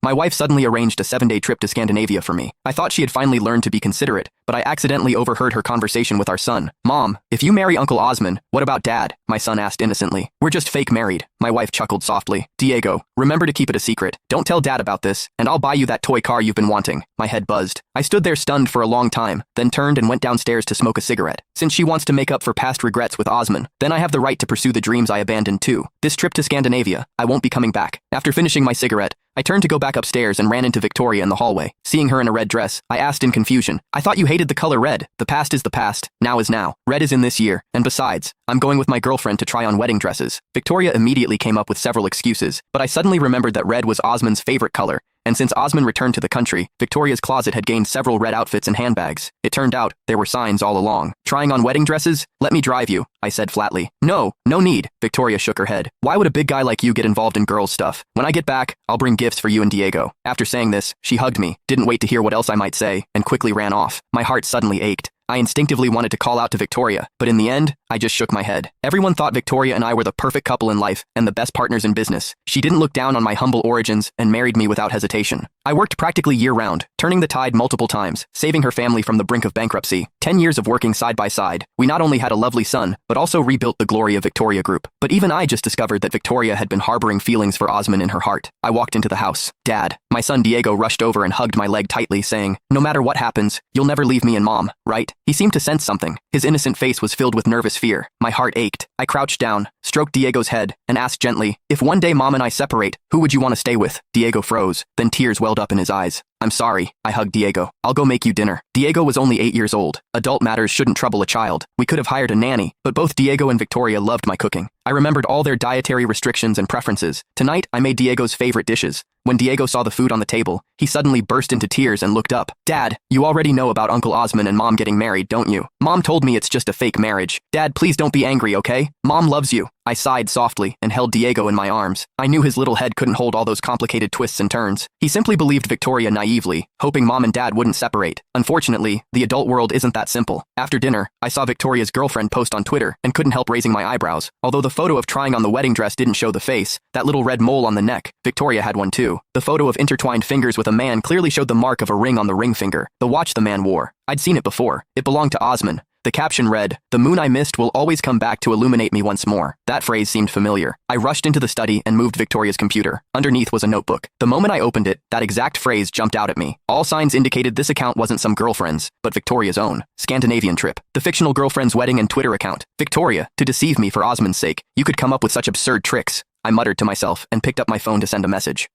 My wife suddenly arranged a 7-day trip to Scandinavia for me. I thought she had finally learned to be considerate, but I accidentally overheard her conversation with our son. Mom, if you marry Uncle Osmond, what about Dad? My son asked innocently. We're just fake married. My wife chuckled softly. Diego, remember to keep it a secret. Don't tell Dad about this, and I'll buy you that toy car you've been wanting. My head buzzed. I stood there stunned for a long time, then turned and went downstairs to smoke a cigarette. Since she wants to make up for past regrets with Osmond, then I have the right to pursue the dreams I abandoned too. This trip to Scandinavia, I won't be coming back. After finishing my cigarette, I turned to go back upstairs and ran into Victoria in the hallway. Seeing her in a red dress, I asked in confusion, I thought you hated the color red. The past is the past, now is now. Red is in this year, and besides, I'm going with my girlfriend to try on wedding dresses. Victoria immediately came up with several excuses, but I suddenly remembered that red was Osmond's favorite color, and since Osmond returned to the country, Victoria's closet had gained several red outfits and handbags. It turned out, there were signs all along. Trying on wedding dresses? Let me drive you, I said flatly. No need. Victoria shook her head. Why would a big guy like you get involved in girls' stuff? When I get back, I'll bring gifts for you and Diego. After saying this, she hugged me, didn't wait to hear what else I might say, and quickly ran off. My heart suddenly ached. I instinctively wanted to call out to Victoria, but in the end, I just shook my head. Everyone thought Victoria and I were the perfect couple in life and the best partners in business. She didn't look down on my humble origins and married me without hesitation. I worked practically year-round, turning the tide multiple times, saving her family from the brink of bankruptcy. 10 years of working side by side, we not only had a lovely son, but also rebuilt the glory of Victoria Group. But even I just discovered that Victoria had been harboring feelings for Osmond in her heart. I walked into the house. Dad. My son Diego rushed over and hugged my leg tightly, saying, no matter what happens, you'll never leave me and Mom, right? He seemed to sense something. His innocent face was filled with nervous fear. My heart ached. I crouched down, stroked Diego's head, and asked gently, if one day Mom and I separate, who would you want to stay with? Diego froze, then tears welled up in his eyes. I'm sorry, I hugged Diego. I'll go make you dinner. Diego was only 8 years old. Adult matters shouldn't trouble a child. We could have hired a nanny, but both Diego and Victoria loved my cooking. I remembered all their dietary restrictions and preferences. Tonight, I made Diego's favorite dishes. When Diego saw the food on the table, he suddenly burst into tears and looked up. Dad, you already know about Uncle Osmond and Mom getting married, don't you? Mom told me it's just a fake marriage. Dad, please don't be angry, okay? Mom loves you. I sighed softly and held Diego in my arms. I knew his little head couldn't hold all those complicated twists and turns. He simply believed Victoria naively, hoping Mom and Dad wouldn't separate. Unfortunately, the adult world isn't that simple. After dinner, I saw Victoria's girlfriend post on Twitter and couldn't help raising my eyebrows. Although the photo of trying on the wedding dress didn't show the face, that little red mole on the neck, Victoria had one too. The photo of intertwined fingers with a man clearly showed the mark of a ring on the ring finger, the watch the man wore. I'd seen it before. It belonged to Osmond. The caption read, "The moon I missed will always come back to illuminate me once more." That phrase seemed familiar. I rushed into the study and moved Victoria's computer. Underneath was a notebook. The moment I opened it, that exact phrase jumped out at me. All signs indicated this account wasn't some girlfriend's, but Victoria's own. Scandinavian trip. The fictional girlfriend's wedding and Twitter account. Victoria, to deceive me for Osmond's sake. You could come up with such absurd tricks. I muttered to myself and picked up my phone to send a message.